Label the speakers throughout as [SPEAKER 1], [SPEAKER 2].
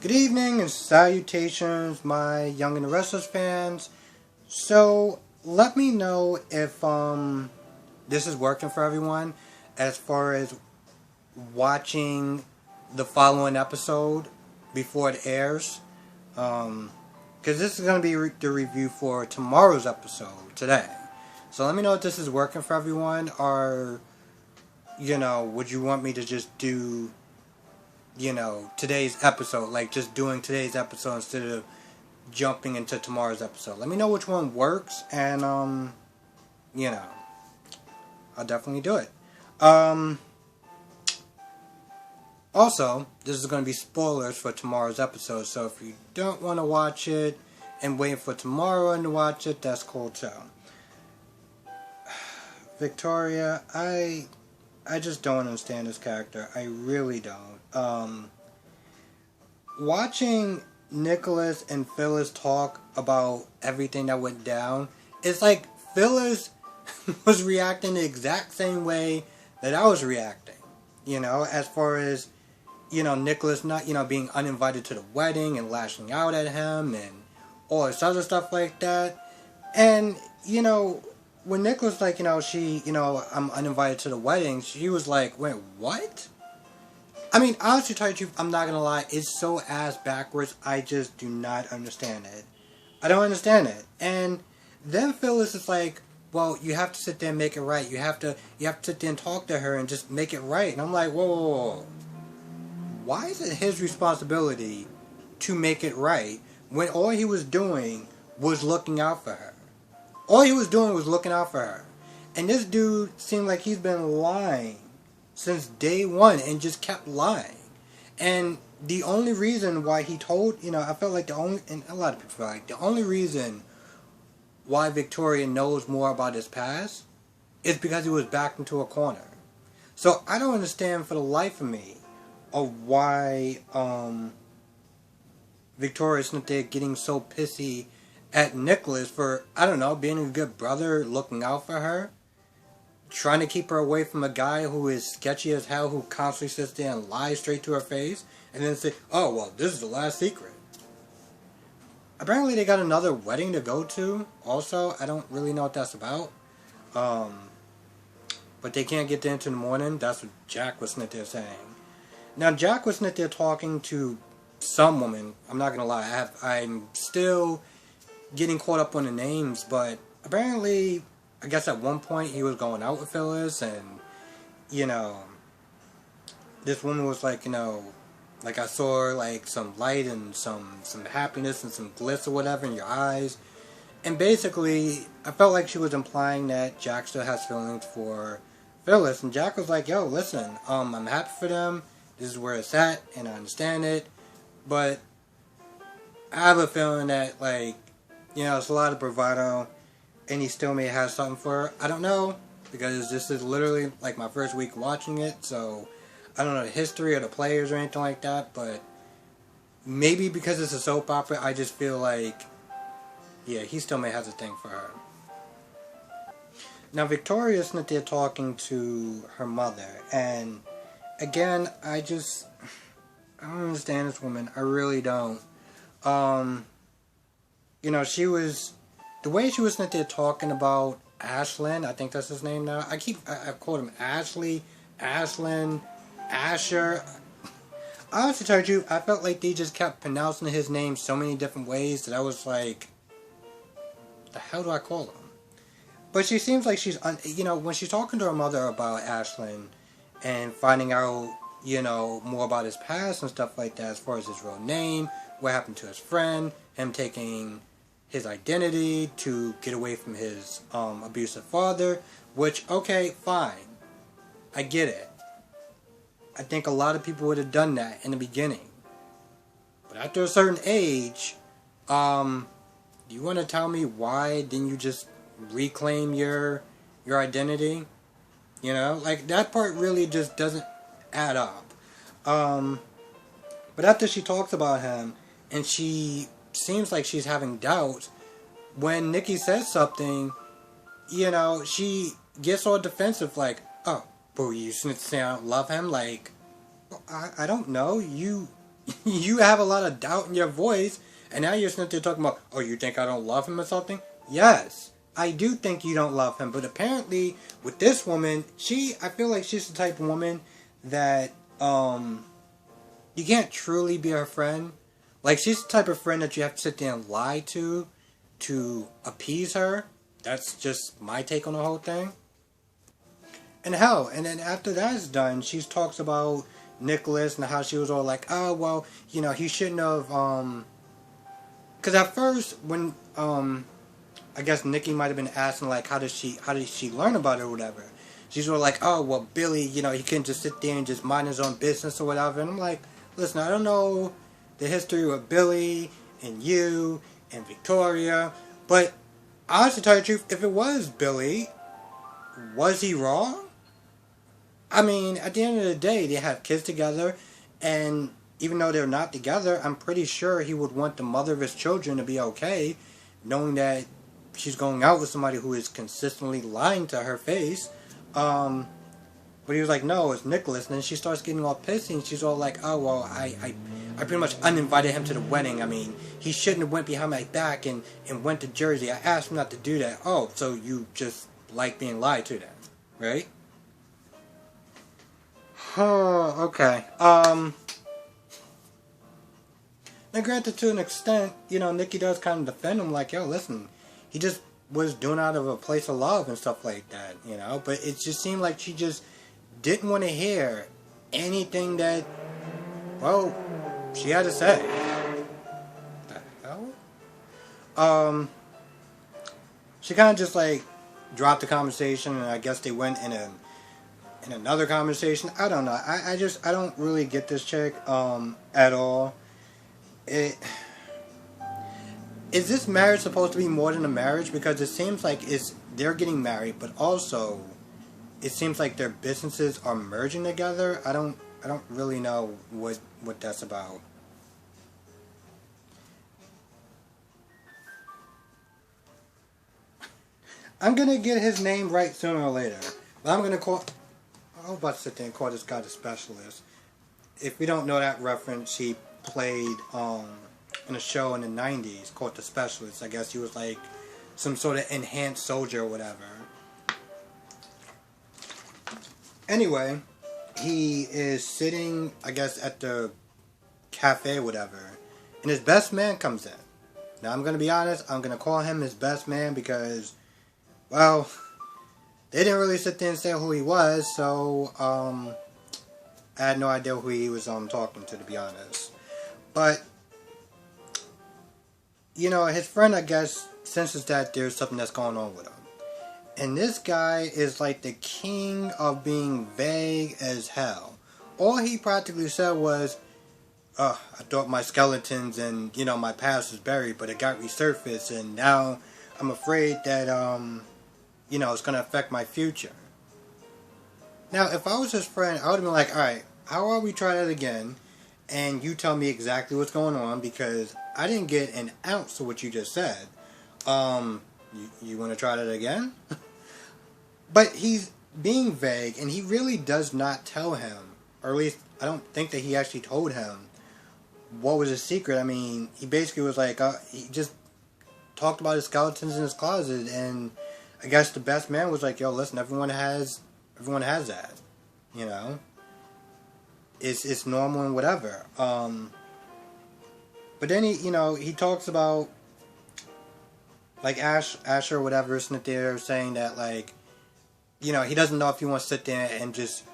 [SPEAKER 1] Good evening and salutations, my Young and the Restless fans. So, let me know if this is working for everyone as far as watching the following episode before it airs. Because this is going to be the review for tomorrow's episode today. So let me know if this is working for everyone, or would you want me to just do today's episode, like just doing today's episode instead of jumping into tomorrow's episode. Let me know which one works, and I'll definitely do it. Also, this is going to be spoilers for tomorrow's episode, so if you don't want to watch it and wait for tomorrow to watch it, that's cool too. Victoria, I just don't understand this character. I really don't. Watching Nicholas and Phyllis talk about everything that went down, it's like Phyllis was reacting the exact same way that I was reacting. As far as, Nicholas not, being uninvited to the wedding and lashing out at him and all this other stuff like that. And, when Nicholas, I'm uninvited to the wedding, she was like, wait, what? I mean, honestly, to tell you the truth, I'm not gonna lie, it's so ass backwards, I just do not understand it. I don't understand it. And then Phyllis is like, well, you have to sit there and make it right. You have to sit there and talk to her and just make it right. And I'm like, whoa. Why is it his responsibility to make it right when all he was doing was looking out for her? All he was doing was looking out for her. And this dude seemed like he's been lying since day one and just kept lying. And the only reason why he told, I felt like and a lot of people feel like, the only reason why Victoria knows more about his past is because he was backed into a corner. So I don't understand for the life of me of why Victoria's sitting there getting so pissy at Nicholas for, I don't know, being a good brother, looking out for her, trying to keep her away from a guy who is sketchy as hell, who constantly sits there and lies straight to her face, and then say, oh, well, this is the last secret. Apparently they got another wedding to go to, also. I don't really know what that's about. But they can't get there until the morning. That's what Jack was sitting there saying. Now, Jack was sitting there talking to some woman. I'm not going to lie. I'm still getting caught up on the names, but apparently, I guess at one point he was going out with Phyllis, and this woman was like, like I saw like some light and some happiness and some glitz or whatever in your eyes, and basically I felt like she was implying that Jack still has feelings for Phyllis, and Jack was like, yo, listen, I'm happy for them, this is where it's at, and I understand it, but I have a feeling that, like, it's a lot of bravado, and he still may have something for her. I don't know, because this is literally like my first week watching it, so I don't know the history of the players or anything like that, but maybe because it's a soap opera, I just feel like, yeah, he still may have a thing for her. Now, Victoria's sitting there talking to her mother, and again, I don't understand this woman. I really don't. She was, the way she was sitting there talking about Ashlyn, I think that's his name now. I called him Ashley, Ashlyn, Asher. Honestly, to tell you the truth, I felt like they just kept pronouncing his name so many different ways that I was like, the hell do I call him? But she seems like she's, when she's talking to her mother about Ashlyn and finding out, more about his past and stuff like that, as far as his real name, what happened to his friend, him taking his identity to get away from his abusive father, which, okay, fine. I get it. I think a lot of people would have done that in the beginning. But after a certain age, you want to tell me why didn't you just reclaim your identity? Like, that part really just doesn't add up. But after she talks about him, and she seems like she's having doubts, when Nikki says something, she gets all defensive, like, oh, but you say I don't love him? Like, I don't know. You You have a lot of doubt in your voice, and now you're sitting there talking about, oh, you think I don't love him or something? Yes, I do think you don't love him, but apparently with this woman, I feel like she's the type of woman that you can't truly be her friend. Like, she's the type of friend that you have to sit there and lie to appease her. That's just my take on the whole thing. And hell, and then after that's done, she talks about Nicholas and how she was all like, oh, well, he shouldn't have, because at first, when, I guess Nikki might have been asking, like, how did she learn about it or whatever. She's all like, oh, well, Billy, he couldn't just sit there and just mind his own business or whatever. And I'm like, listen, I don't know the history with Billy and you and Victoria, but honestly, to tell you the truth, if it was Billy, was he wrong? I mean, at the end of the day, they have kids together, and even though they're not together, I'm pretty sure he would want the mother of his children to be okay, knowing that she's going out with somebody who is consistently lying to her face. But he was like, no, it's Nicholas. And then she starts getting all pissy, and she's all like, oh, well, I pretty much uninvited him to the wedding. I mean, he shouldn't have went behind my back and went to Jersey. I asked him not to do that. Oh, so you just like being lied to then, right? Oh, okay. Now granted, to an extent, Nikki does kind of defend him, like, yo, listen, he just was doing out of a place of love and stuff like that, but it just seemed like she just didn't want to hear anything that, well, she had to say. What the hell? She kind of just, like, dropped the conversation, and I guess they went in another conversation. I don't know. I don't really get this chick, at all. Is this marriage supposed to be more than a marriage? Because it seems like they're getting married, but also it seems like their businesses are merging together. I don't really know what that's about. I'm gonna get his name right sooner or later. But I'm gonna call. I was about to sit there and call this guy the specialist. If we don't know that reference, he played in a show in the 90s called The Specialist. I guess he was like some sort of enhanced soldier or whatever. Anyway, he is sitting, I guess, at the cafe or whatever, and his best man comes in. Now, I'm going to be honest, I'm going to call him his best man because, well, they didn't really sit there and say who he was, so I had no idea who he was talking to be honest. But, his friend, I guess, senses that there's something that's going on with him. And this guy is like the king of being vague as hell. All he practically said was, I thought my skeletons and, my past was buried, but it got resurfaced, and now I'm afraid that, it's going to affect my future. Now, if I was his friend, I would have been like, alright, how about we try that again, and you tell me exactly what's going on, because I didn't get an ounce of what you just said. You want to try that again? But he's being vague, and he really does not tell him, or at least I don't think that he actually told him what was his secret. I mean, he basically was like, he just talked about his skeletons in his closet, and I guess the best man was like, yo, listen, everyone has that, It's normal and whatever. But then he talks about, like, Asher or whatever is sitting there saying that, like, he doesn't know if he wants to sit there and just,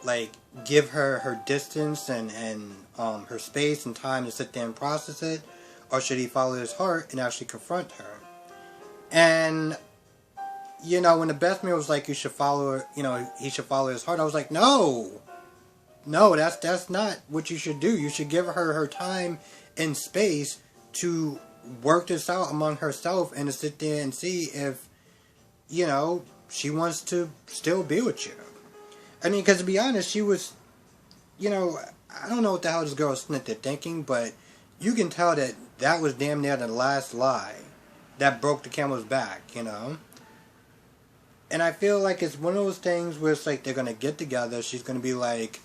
[SPEAKER 1] like, give her distance and her space and time to sit there and process it, or should he follow his heart and actually confront her? And, when the best man was like, he should follow his heart, I was like, no, that's not what you should do. You should give her time and space to work this out among herself and to sit there and see if, she wants to still be with you. I mean, because to be honest, she was, I don't know what the hell this girl was sitting there thinking, but you can tell that was damn near the last lie that broke the camel's back, And I feel like it's one of those things where it's like they're going to get together, she's going to be like,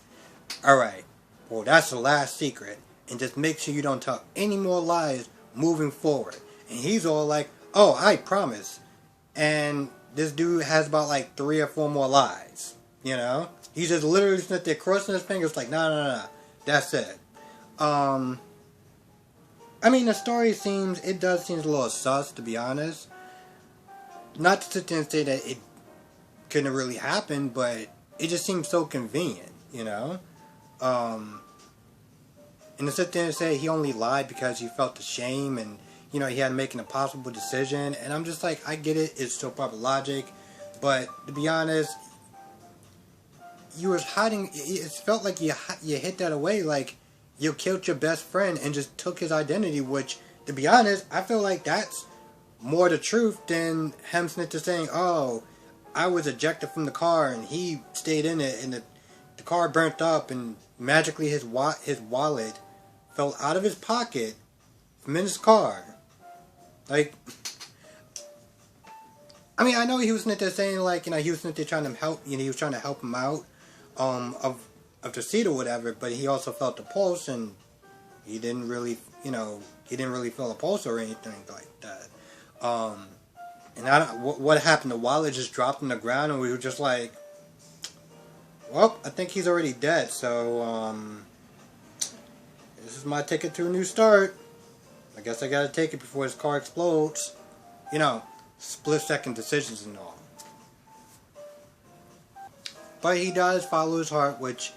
[SPEAKER 1] alright, well, that's the last secret. And just make sure you don't tell any more lies moving forward. And he's all like, oh, I promise. And this dude has about like 3 or 4 more lies. You know? He's just literally sitting there crossing his fingers like, no. That's it. I mean, the story does seem a little sus, to be honest. Not to sit there and say that it couldn't really happen, but it just seems so convenient, you know? And to sit there and say he only lied because he felt the shame and, you know, he had to make an impossible decision. And I'm just like, I get it. It's still proper logic. But to be honest, you was hiding. It felt like you hid that away. Like you killed your best friend and just took his identity. Which, to be honest, I feel like that's more the truth than him sitting saying, oh, I was ejected from the car and he stayed in it and the car burnt up and magically his wallet fell out of his pocket from in his car. Like, I mean, I know he was sitting there saying, like, you know, he was sitting there trying to help, you know, he was trying to help him out of the seat or whatever, but he also felt the pulse and he didn't really, you know, he didn't really feel a pulse or anything like that. And I don't, what happened? The wallet just dropped on the ground and we were just like, well, I think he's already dead, so, this is my ticket to a new start. I guess I gotta take it before his car explodes. You know, split-second decisions and all. But he does follow his heart, which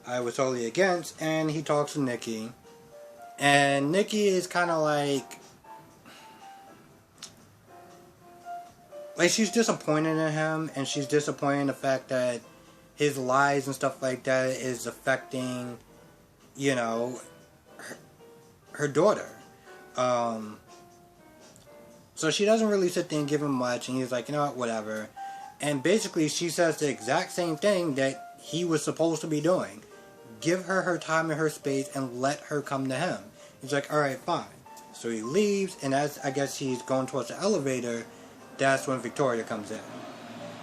[SPEAKER 1] I was totally against, and he talks to Nikki. And Nikki is kind of like she's disappointed in him, and she's disappointed in the fact that his lies and stuff like that is affecting, you know, her daughter. So she doesn't really sit there and give him much, and he's like, you know what, whatever. And basically she says the exact same thing that he was supposed to be doing. Give her time and her space and let her come to him. He's like, alright, fine. So he leaves, and as I guess he's going towards the elevator, that's when Victoria comes in.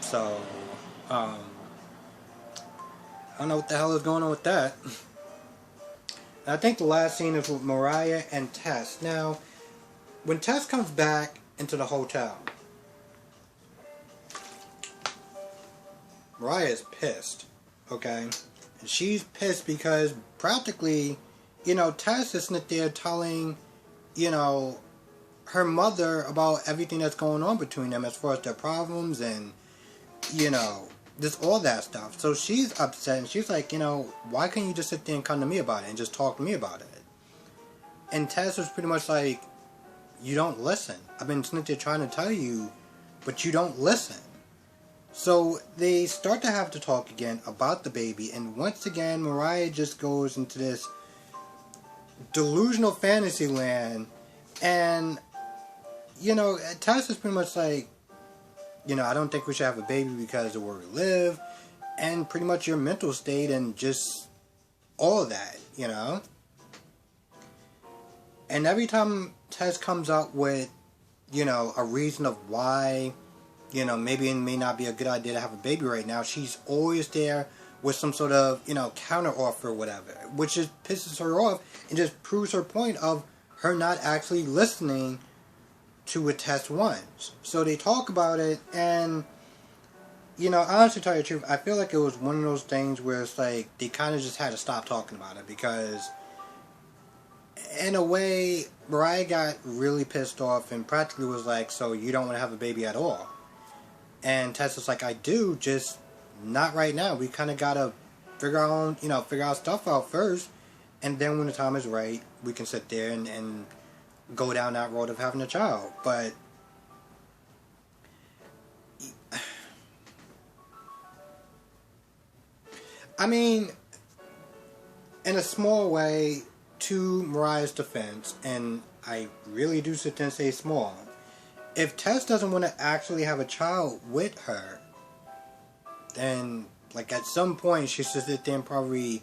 [SPEAKER 1] So, I don't know what the hell is going on with that. I think the last scene is with Mariah and Tess. Now, when Tess comes back into the hotel, Mariah is pissed, okay? And she's pissed because practically, you know, Tess is sitting there telling, you know, her mother about everything that's going on between them as far as their problems and, you know, just all that stuff. So she's upset and she's like, you know, why can't you just sit there and come to me about it and just talk to me about it? And Tess was pretty much like, you don't listen. I've been sitting there trying to tell you, but you don't listen. So they start to have to talk again about the baby, and once again Mariah just goes into this delusional fantasy land, and, you know, Tess is pretty much like, you know, I don't think we should have a baby because of where we live, and pretty much your mental state and just all of that, you know. And every time Tess comes up with, you know, a reason of why, you know, maybe it may not be a good idea to have a baby right now, she's always there with some sort of, you know, counter offer or whatever, which just pisses her off and just proves her point of her not actually listening to what Tess wants. So they talk about it, and, you know, honestly, to tell you the truth, I feel like it was one of those things where it's like they kind of just had to stop talking about it, because in a way Mariah got really pissed off and practically was like, so you don't want to have a baby at all? And Tess was like, I do, just not right now. We kind of gotta figure out stuff out first, and then when the time is right, we can sit there and go down that road of having a child. But I mean, in a small way, to Mariah's defense, and I really do sit there and say small, if Tess doesn't want to actually have a child with her, then, like, at some point she should sit there and probably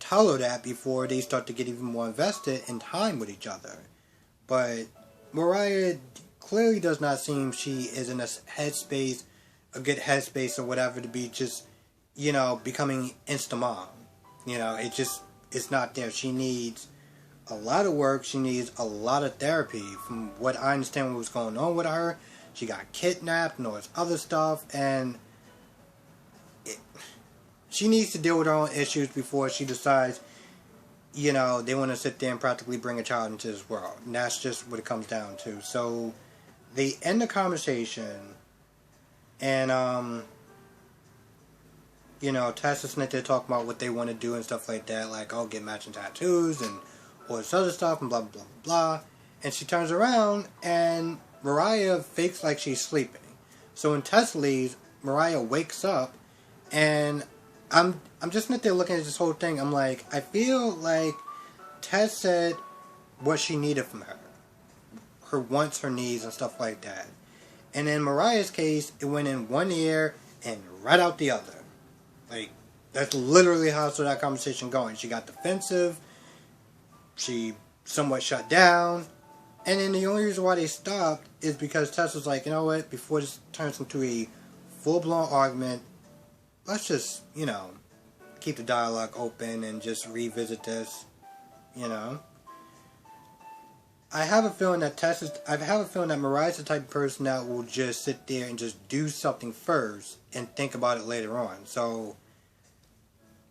[SPEAKER 1] tell her that before they start to get even more invested in time with each other. But Mariah clearly does not seem she is in a good headspace or whatever to be just, you know, becoming insta-mom. You know, it's not there. She needs a lot of work. She needs a lot of therapy. From what I understand, what was going on with her, she got kidnapped and all this other stuff, and she needs to deal with her own issues before she decides, you know, they want to sit there and practically bring a child into this world. And that's just what it comes down to. So they end the conversation, and you know, Tess is there talking about what they want to do and stuff like that, like, oh, get matching tattoos and all this other stuff and blah, blah, blah, blah. And she turns around and Mariah fakes like she's sleeping. So when Tess leaves, Mariah wakes up, and I'm just sitting there looking at this whole thing. I'm like, I feel like Tess said what she needed from her. Her wants, her needs, and stuff like that. And in Mariah's case, it went in one ear and right out the other. Like, that's literally how I saw that conversation going. She got defensive. She somewhat shut down. And then the only reason why they stopped is because Tess was like, you know what, before this turns into a full-blown argument, let's just, you know, keep the dialogue open and just revisit this, you know. I have a feeling that Mariah's the type of person that will just sit there and just do something first and think about it later on. So,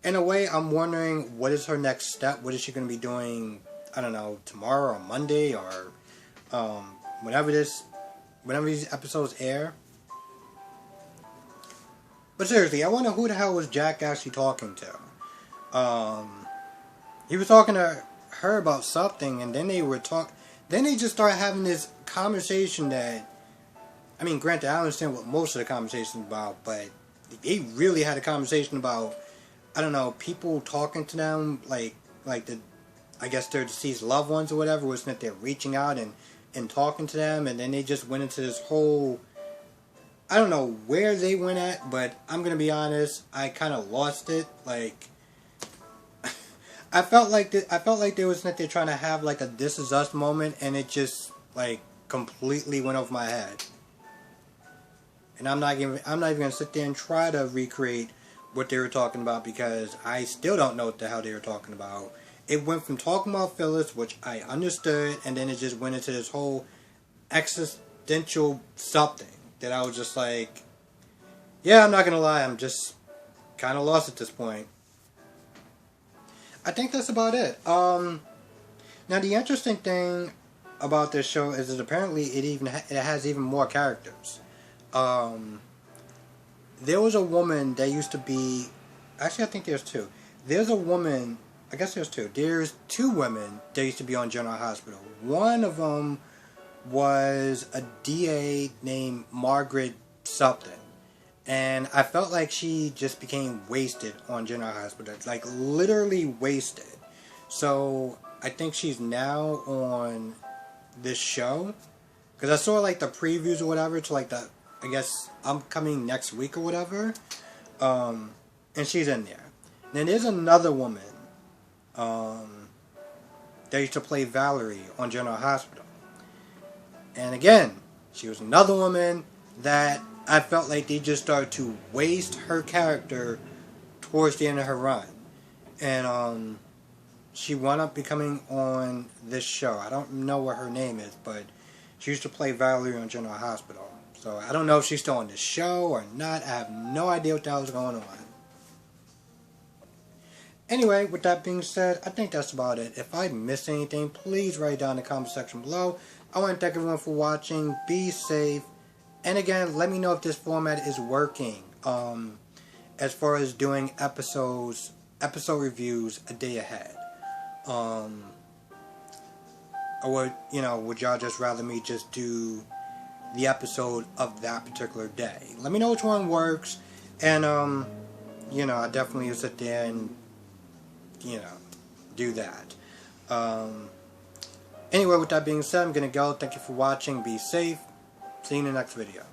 [SPEAKER 1] in a way, I'm wondering, what is her next step? What is she going to be doing, I don't know, tomorrow or Monday or whenever these episodes air? But seriously, I wonder who the hell was Jack actually talking to. He was talking to her about something, and then then they just started having this conversation that, I mean, granted, I understand what most of the conversation is about, but they really had a conversation about, I don't know, people talking to them, like I guess their deceased loved ones or whatever, was that they're reaching out and talking to them, and then they just went into this whole, I don't know where they went at, but I'm gonna be honest, I kind of lost it. Like, I felt like they was that they're trying to have like a "This Is Us" moment, and it just like completely went over my head. And I'm not even gonna sit there and try to recreate what they were talking about, because I still don't know what the hell they were talking about. It went from talking about Phyllis, which I understood, and then it just went into this whole existential something that I was just like, yeah, I'm not gonna lie, I'm just kind of lost at this point. I think that's about it. Now the interesting thing about this show is that apparently it has even more characters. There was a woman that used to be, actually I think there's two. There's a woman, I guess there's two. There's two women that used to be on General Hospital. One of them was a DA named Margaret something. And I felt like she just became wasted on General Hospital. Like, literally wasted. So, I think she's now on this show. Because I saw, like, the previews or whatever to, like, the, I guess, upcoming next week or whatever. And she's in there. Then there's another woman that used to play Valerie on General Hospital. And again, she was another woman that I felt like they just started to waste her character towards the end of her run. And she wound up becoming on this show. I don't know what her name is, but she used to play Valerie on General Hospital. So I don't know if she's still on the show or not. I have no idea what the hell is going on. Anyway, with that being said, I think that's about it. If I missed anything, please write it down in the comment section below. I want to thank everyone for watching. Be safe. And again, let me know if this format is working. As far as doing episode reviews a day ahead. Or would y'all just rather me just do the episode of that particular day? Let me know which one works. And, I definitely will sit there and, do that. Anyway, with that being said, I'm going to go. Thank you for watching. Be safe. See you in the next video.